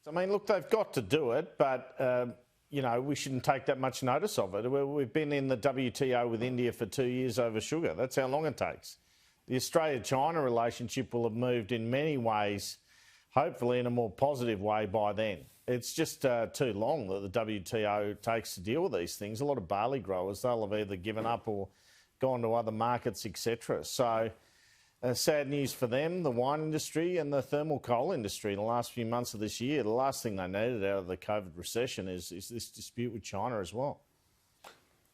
I mean, look, they've got to do it, but, you know, we shouldn't take that much notice of it. We've been in the WTO with India for 2 years over sugar. That's how long it takes. The Australia-China relationship will have moved in many ways, hopefully in a more positive way by then. It's just too long that the WTO takes to deal with these things. A lot of barley growers, they'll have either given up or gone to other markets, etc. So sad news for them, the wine industry and the thermal coal industry in the last few months of this year. The last thing they needed out of the COVID recession is this dispute with China as well.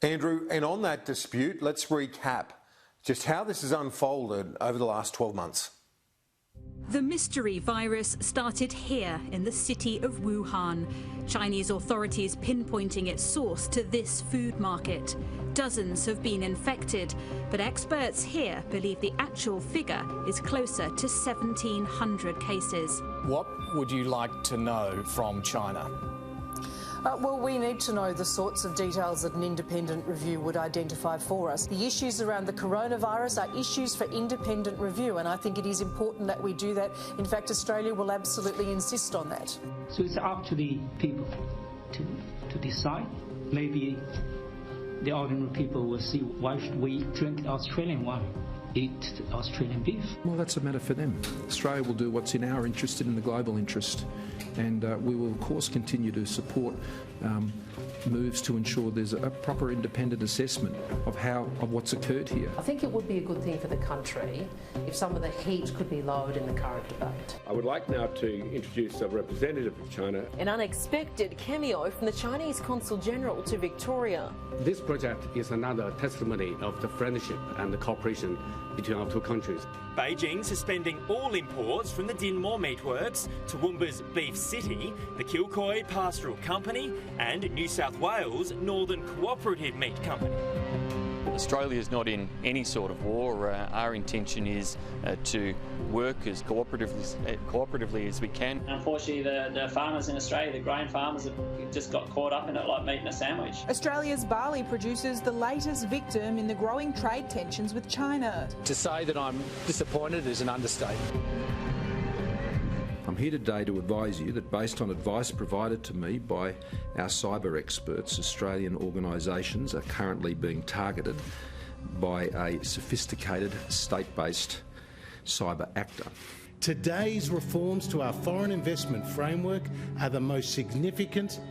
Andrew, and on that dispute, let's recap just how this has unfolded over the last 12 months. The mystery virus started here in the city of Wuhan. Chinese authorities pinpointing its source to this food market. Dozens have been infected, but experts here believe the actual figure is closer to 1,700 cases. What would you like to know from China? Well, we need to know the sorts of details that an independent review would identify for us. The issues around the coronavirus are issues for independent review, and I think it is important that we do that. In fact, Australia will absolutely insist on that. So it's up to the people to decide. Maybe the ordinary people will see, why should we drink Australian wine, eat Australian beef? Well, that's a matter for them. Australia will do what's in our interest and in the global interest, and we will, of course, continue to support moves to ensure there's a proper independent assessment of what's occurred here. I think it would be a good thing for the country if some of the heat could be lowered in the current debate. I would like now to introduce a representative of China. An unexpected cameo from the Chinese Consul General to Victoria. This project is another testimony of the friendship and the cooperation between our two countries. Beijing suspending all imports from the Dinmore Meatworks, Toowoomba's Beef City, the Kilcoy Pastoral Company and New South Wales Northern Cooperative Meat Company. Australia is not in any sort of war. Our intention is to work as cooperatively as we can. Unfortunately, the farmers in Australia, the grain farmers, have just got caught up in it like meat in a sandwich. Australia's barley producers the latest victim in the growing trade tensions with China. To say that I'm disappointed is an understatement. I'm here today to advise you that based on advice provided to me by our cyber experts, Australian organisations are currently being targeted by a sophisticated state-based cyber actor. Today's reforms to our foreign investment framework are the most significant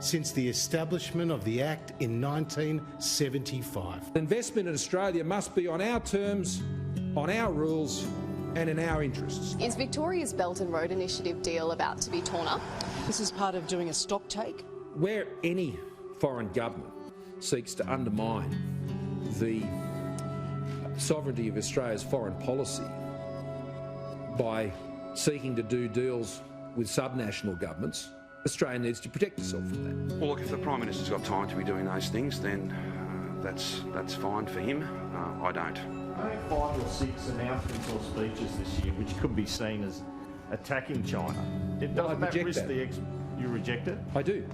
since the establishment of the Act in 1975. Investment in Australia must be on our terms, on our rules, and in our interests. Is Victoria's Belt and Road Initiative deal about to be torn up? This is part of doing a stock take. Where any foreign government seeks to undermine the sovereignty of Australia's foreign policy by seeking to do deals with subnational governments, Australia needs to protect itself from that. Well, look, if the Prime Minister's got time to be doing those things, then that's fine for him. I don't. Only 5 or 6 announcements or speeches this year which could be seen as attacking China. Doesn't that risk the you reject it? I do.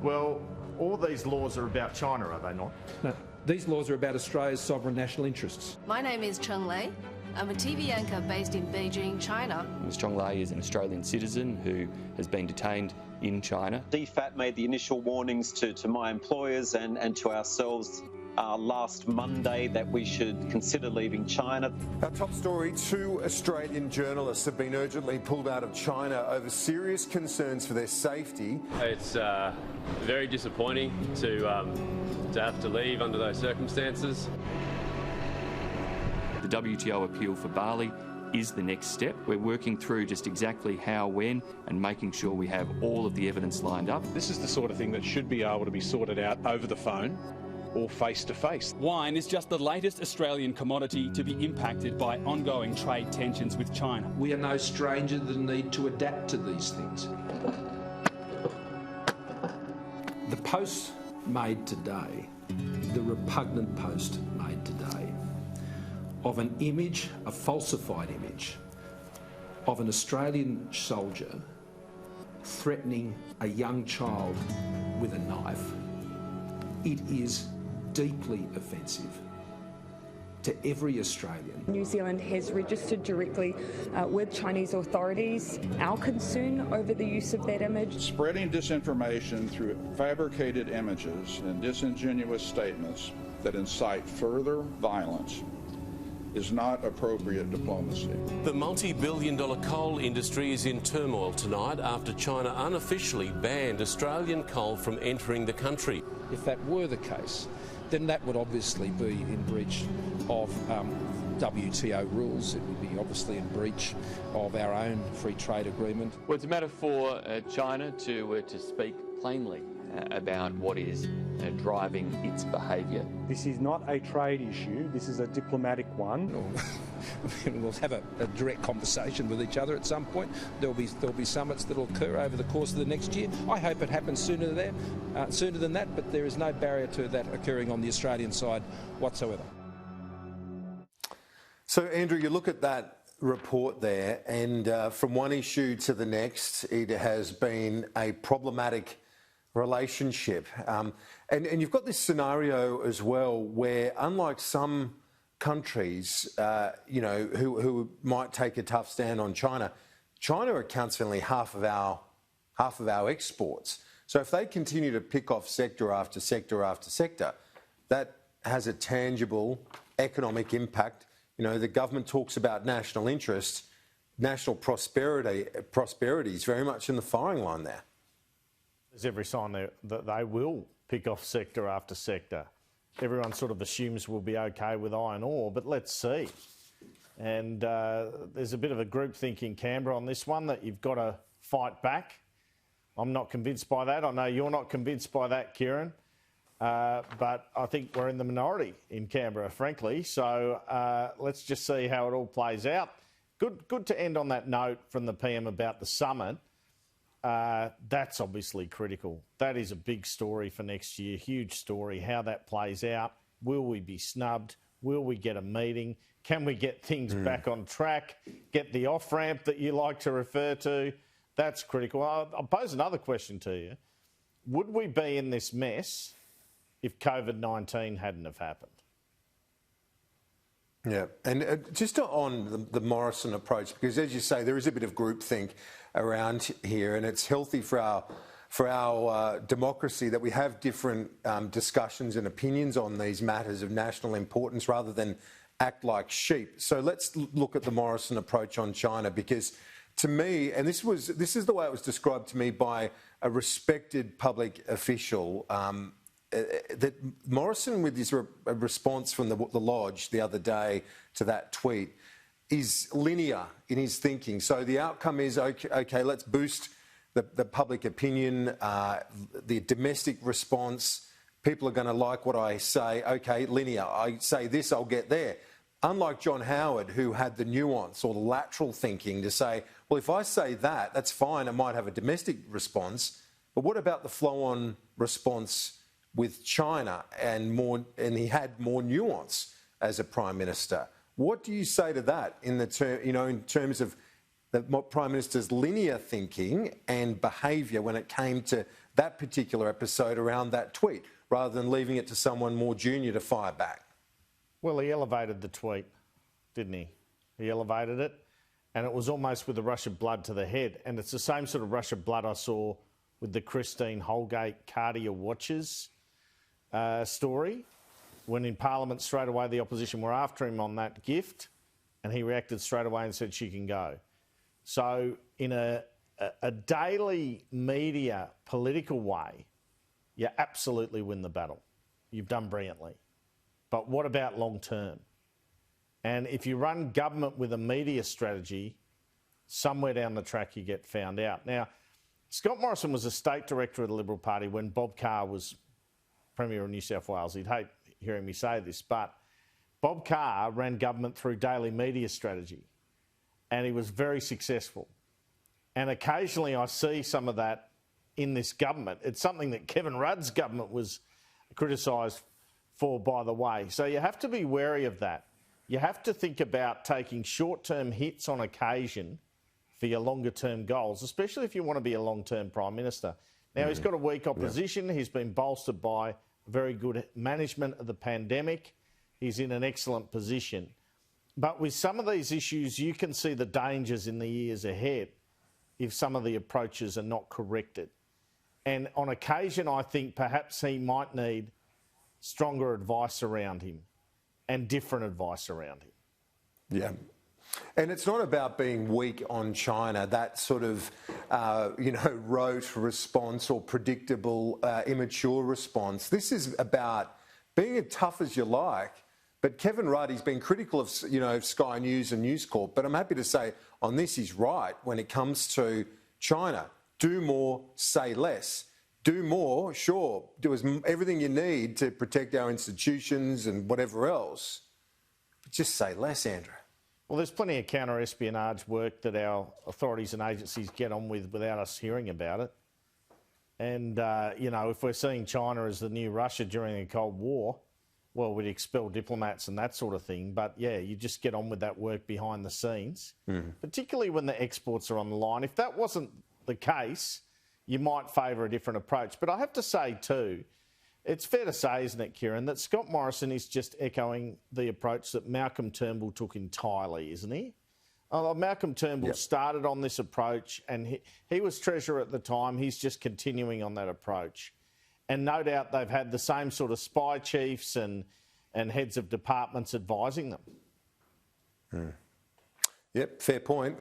Well, all these laws are about China, are they not? No, these laws are about Australia's sovereign national interests. My name is Cheng Lei. I'm a TV anchor based in Beijing, China. Ms Cheng Lei is an Australian citizen who has been detained in China. DFAT made the initial warnings to my employers and to ourselves last Monday that we should consider leaving China. Our top story, 2 Australian journalists have been urgently pulled out of China over serious concerns for their safety. It's very disappointing to have to leave under those circumstances. The WTO appeal for barley is the next step. We're working through just exactly how, when, and making sure we have all of the evidence lined up. This is the sort of thing that should be able to be sorted out over the phone or face-to-face. Wine is just the latest Australian commodity to be impacted by ongoing trade tensions with China. We are no stranger to the need to adapt to these things. The post made today, the repugnant post made today, of an image, a falsified image, of an Australian soldier threatening a young child with a knife, it is deeply offensive to every Australian. New Zealand has registered directly with Chinese authorities our concern over the use of that image. Spreading disinformation through fabricated images and disingenuous statements that incite further violence is not appropriate diplomacy. The multi-billion-dollar coal industry is in turmoil tonight after China unofficially banned Australian coal from entering the country. If that were the case, then that would obviously be in breach of WTO rules. It would be obviously in breach of our own free trade agreement. Well, it's a matter for China to speak plainly about what is driving its behaviour. This is not a trade issue, this is a diplomatic one. We'll have a direct conversation with each other at some point. There'll be summits that will occur over the course of the next year. I hope it happens sooner than that, but there is no barrier to that occurring on the Australian side whatsoever. So, Andrew, you look at that report there, and from one issue to the next, it has been a problematic relationship. And you've got this scenario as well where, unlike some countries, who might take a tough stand on China, China accounts for only half of our exports. So if they continue to pick off sector after sector after sector, that has a tangible economic impact. You know, the government talks about national interest, national prosperity is very much in the firing line there. There's every sign that they will pick off sector after sector. Everyone sort of assumes we'll be okay with iron ore, but let's see. And there's a bit of a groupthink in Canberra on this one that you've got to fight back. I'm not convinced by that. I know you're not convinced by that, Kieran. But I think we're in the minority in Canberra, frankly. So let's just see how it all plays out. Good to end on that note from the PM about the summit. That's obviously critical. That is a big story for next year, huge story, how that plays out. Will we be snubbed? Will we get a meeting? Can we get things back on track? Get the off-ramp that you like to refer to? That's critical. I'll pose another question to you. Would we be in this mess if COVID-19 hadn't have happened? Yeah, and just on the Morrison approach, because as you say, there is a bit of groupthink around here, and it's healthy for our democracy that we have different discussions and opinions on these matters of national importance rather than act like sheep. So let's look at the Morrison approach on China, because to me, and this is the way it was described to me by a respected public official, that Morrison, with his response from the Lodge the other day to that tweet, is linear in his thinking. So the outcome is, okay, let's boost the public opinion, the domestic response. People are going to like what I say. Okay, linear. I say this, I'll get there. Unlike John Howard, who had the nuance or the lateral thinking to say, well, if I say that, that's fine. I might have a domestic response. But what about the flow-on response with China? And he had more nuance as a Prime Minister. What do you say to that in terms of the Prime Minister's linear thinking and behaviour when it came to that particular episode around that tweet, rather than leaving it to someone more junior to fire back? Well, he elevated the tweet, didn't he? He elevated it, and it was almost with a rush of blood to the head. And it's the same sort of rush of blood I saw with the Christine Holgate Cartier watches story, when in Parliament straight away the opposition were after him on that gift, and he reacted straight away and said she can go. So in a daily media political way, you absolutely win the battle. You've done brilliantly. But what about long term? And if you run government with a media strategy, somewhere down the track you get found out. Now, Scott Morrison was a state director of the Liberal Party when Bob Carr was Premier of New South Wales. He'd hate hearing me say this, but Bob Carr ran government through daily media strategy, and he was very successful. And occasionally I see some of that in this government. It's something that Kevin Rudd's government was criticised for, by the way. So you have to be wary of that. You have to think about taking short-term hits on occasion for your longer-term goals, especially if you want to be a long-term Prime Minister. Now, he's got a weak opposition. Yeah. He's been bolstered by very good management of the pandemic. he's in an excellent position. But with some of these issues, you can see the dangers in the years ahead if some of the approaches are not corrected. And on occasion, I think perhaps he might need stronger advice around him and different advice around him. Yeah. And it's not about being weak on China, that sort of, rote response or predictable, immature response. This is about being as tough as you like. But Kevin Rudd, he's been critical of, Sky News and News Corp, but I'm happy to say on this he's right when it comes to China. Do more, say less. Do more, sure, do everything you need to protect our institutions and whatever else. But just say less, Andrew. Well, there's plenty of counter-espionage work that our authorities and agencies get on with without us hearing about it. And, if we're seeing China as the new Russia during the Cold War, well, we'd expel diplomats and that sort of thing. But, yeah, you just get on with that work behind the scenes, particularly when the exports are on the line. If that wasn't the case, you might favour a different approach. But I have to say, too, it's fair to say, isn't it, Kieran, that Scott Morrison is just echoing the approach that Malcolm Turnbull took entirely, isn't he? Malcolm Turnbull started on this approach and he was Treasurer at the time. He's just continuing on that approach. And no doubt they've had the same sort of spy chiefs and heads of departments advising them. Yep, fair point.